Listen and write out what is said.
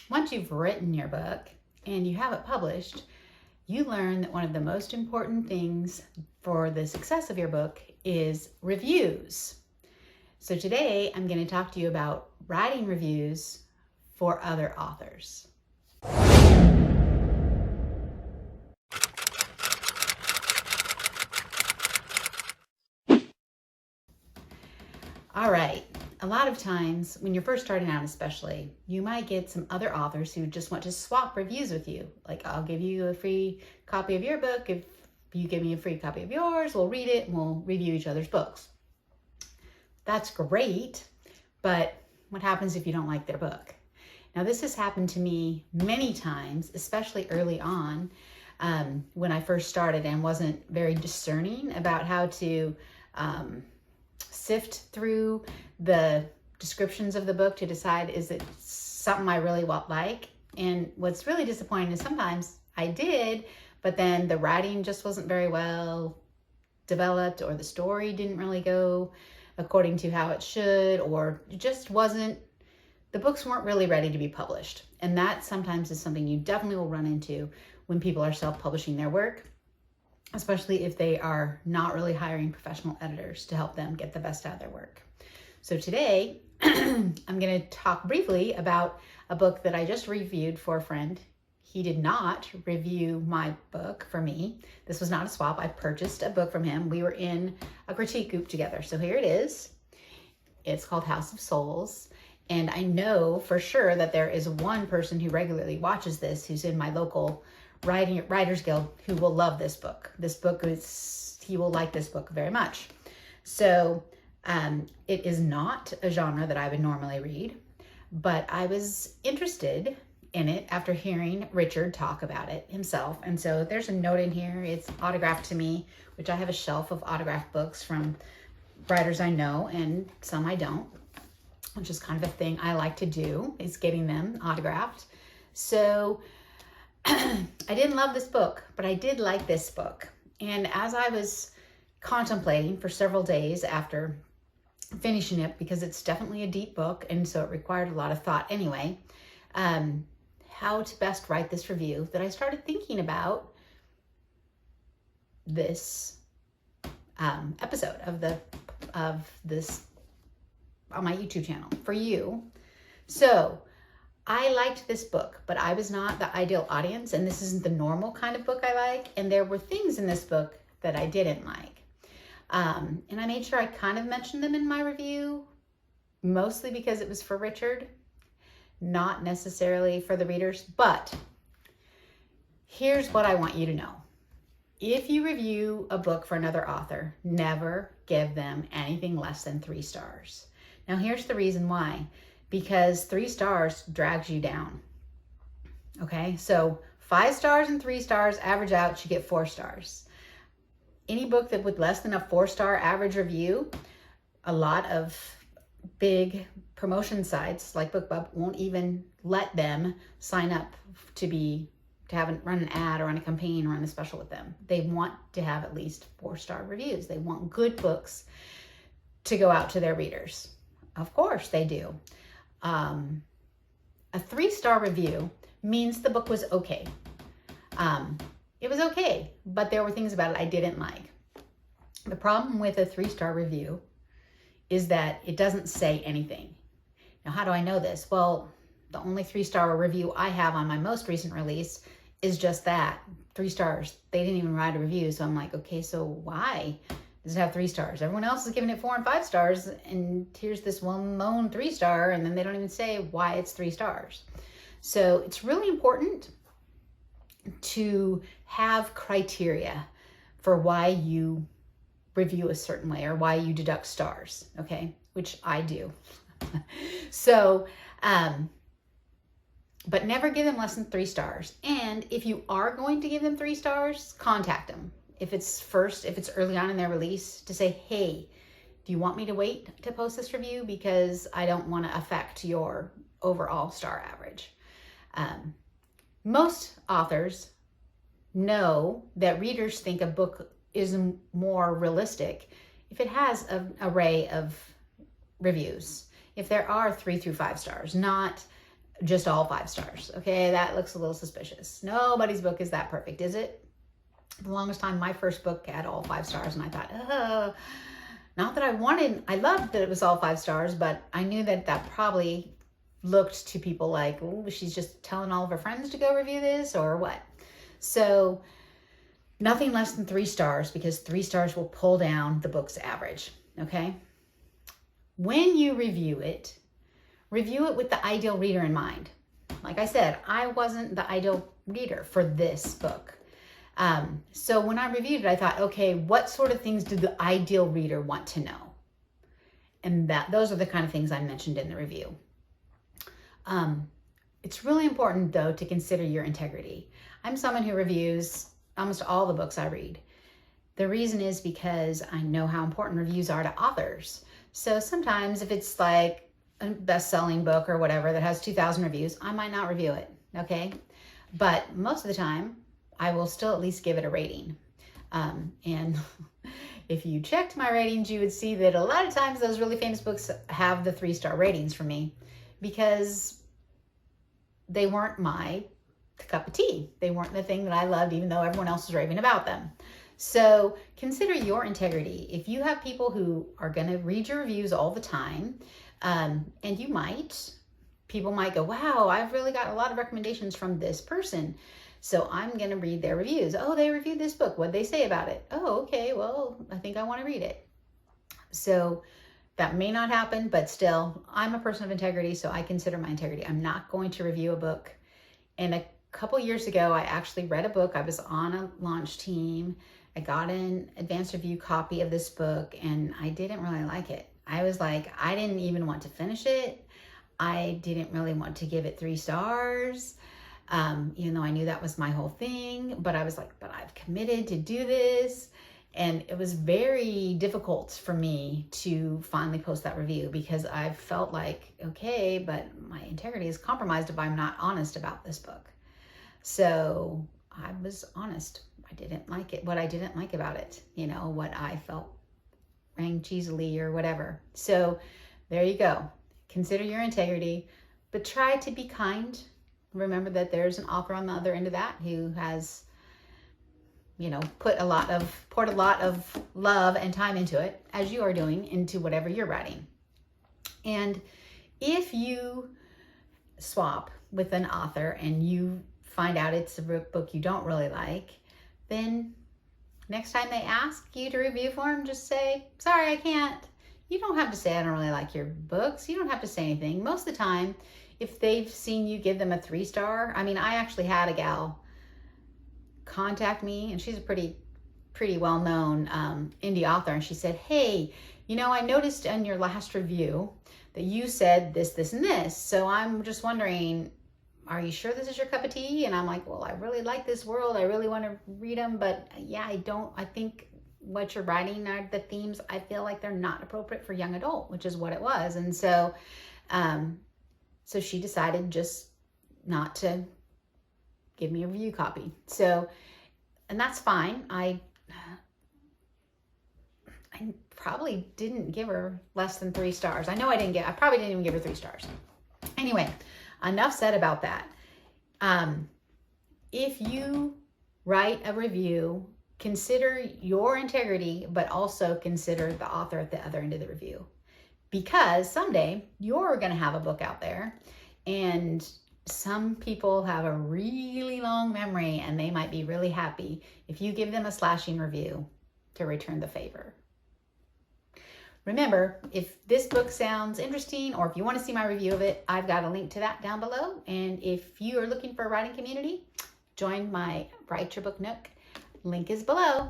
Once you've written your book and you have it published, you learn that one of the most important things for the success of your book is reviews. So today I'm going to talk to you about writing reviews for other authors. All right. A lot of times when you're first starting out especially, you might get some other authors who just want to swap reviews with you. Like, I'll give you a free copy of your book. If you give me a free copy of yours, we'll read it and we'll review each other's books. That's great, but what happens if you don't like their book? Now, this has happened to me many times, especially early on when I first started and wasn't very discerning about how to sift through the descriptions of the book to decide, is it something I really like? And what's really disappointing is sometimes I did, but then the writing just wasn't very well developed, or the story didn't really go according to how it should, or it just wasn't, the books weren't really ready to be published. And that sometimes is something you definitely will run into when people are self-publishing their work, especially if they are not really hiring professional editors to help them get the best out of their work. So today, I'm going to talk briefly about a book that I just reviewed for a friend. He did not review my book for me. This was not a swap. I purchased a book from him. We were in a critique group together. So here it is. It's called House of Souls. And I know for sure that there is one person who regularly watches this, who's in my local Writers Guild, who will love this book. He will like this book very much. So it is not a genre that I would normally read, but I was interested in it after hearing Richard talk about it himself. And so there's a note in here. It's autographed to me, which I have a shelf of autographed books from writers I know and some I don't, which is kind of a thing I like to do, is getting them autographed. So I didn't love this book, but I did like this book. And as I was contemplating for several days after finishing it, because it's definitely a deep book, and so it required a lot of thought anyway, how to best write this review, that I started thinking about this episode of this on my YouTube channel for you. So I liked this book, but I was not the ideal audience, and this isn't the normal kind of book I like. And there were things in this book that I didn't like. And I made sure I kind of mentioned them in my review, mostly because it was for Richard, not necessarily for the readers. But here's what I want you to know. If you review a book for another author, never give them anything less than 3 stars. Now, here's the reason why. Because 3 stars drags you down. Okay, so 5 stars and 3 stars average out, you get 4 stars. Any book that with less than a 4-star average review, a lot of big promotion sites like BookBub won't even let them sign up to run an ad or run a campaign or run a special with them. They want to have at least 4-star reviews. They want good books to go out to their readers. Of course they do. A 3-star review means the book was okay. It was okay, but there were things about it I didn't like. The problem with a 3-star review is that it doesn't say anything. Now, how do I know this? Well, the only 3-star review I have on my most recent release is just that, 3 stars. They didn't even write a review, so I'm like, okay, so why does it have 3 stars? Everyone else is giving it 4 and 5 stars, and here's this one lone 3-star, and then they don't even say why it's 3 stars. So it's really important to have criteria for why you review a certain way or why you deduct stars, okay? Which I do. So, but never give them less than 3 stars. And if you are going to give them 3 stars, contact them. If it's early on in their release, to say, hey, do you want me to wait to post this review? Because I don't want to affect your overall star average. Most authors know that readers think a book is more realistic if it has an array of reviews. If there are 3 through 5 stars, not just all 5 stars. Okay, that looks a little suspicious. Nobody's book is that perfect, is it? For the longest time, my first book had all 5 stars, and I thought, not that I loved that it was all 5 stars, but I knew that probably looked to people like, oh, she's just telling all of her friends to go review this or what. So nothing less than 3 stars, because 3 stars will pull down the book's average, okay? When you review it with the ideal reader in mind. Like I said, I wasn't the ideal reader for this book. So when I reviewed it, I thought, okay, what sort of things do the ideal reader want to know? And those are the kind of things I mentioned in the review. It's really important, though, to consider your integrity. I'm someone who reviews almost all the books I read. The reason is because I know how important reviews are to authors. So sometimes if it's like a best-selling book or whatever that has 2,000 reviews, I might not review it, okay? But most of the time, I will still at least give it a rating. And if you checked my ratings, you would see that a lot of times those really famous books have the 3-star ratings for me, because they weren't my cup of tea. They weren't the thing that I loved, even though everyone else was raving about them. So consider your integrity. If you have people who are going to read your reviews all the time, and people might go, wow, I've really got a lot of recommendations from this person, so I'm going to read their reviews. Oh, they reviewed this book. What'd they say about it? Oh, okay, well, I think I want to read it. So that may not happen, but still, I'm a person of integrity, so I consider my integrity. I'm not going to review a book. And a couple years ago, I actually read a book. I was on a launch team. I got an advanced review copy of this book, and I didn't really like it. I was like, I didn't even want to finish it. I didn't really want to give it 3 stars, even though I knew that was my whole thing. But I was like, but I've committed to do this. And it was very difficult for me to finally post that review, because I felt like, okay, but my integrity is compromised if I'm not honest about this book. So I was honest. I didn't like it, what I didn't like about it, what I felt rang cheesily or whatever. So there you go. Consider your integrity, but try to be kind. Remember that there's an author on the other end of that who has poured a lot of love and time into it, as you are doing into whatever you're writing. And if you swap with an author and you find out it's a book you don't really like, then next time they ask you to review for them, just say, sorry, I can't. You don't have to say, I don't really like your books. You don't have to say anything. Most of the time, if they've seen you give them a 3-star, I actually had a gal contact me, and she's a pretty well-known indie author, and she said, hey, I noticed in your last review that you said this, this, and this, so I'm just wondering, are you sure this is your cup of tea? And I'm like, well, I really like this world, I really want to read them, but yeah, I think what you're writing are the themes, I feel like they're not appropriate for young adult, which is what it was. And so so she decided just not to give me a review copy. So, and that's fine. I probably didn't give her less than 3 stars. I probably didn't even give her 3 stars. Anyway, enough said about that. If you write a review, consider your integrity, but also consider the author at the other end of the review. Because someday you're going to have a book out there, and some people have a really long memory, and they might be really happy if you give them a slashing review to return the favor. Remember, if this book sounds interesting, or if you want to see my review of it, I've got a link to that down below. And if you are looking for a writing community, join my Write Your Book Nook. Link is below.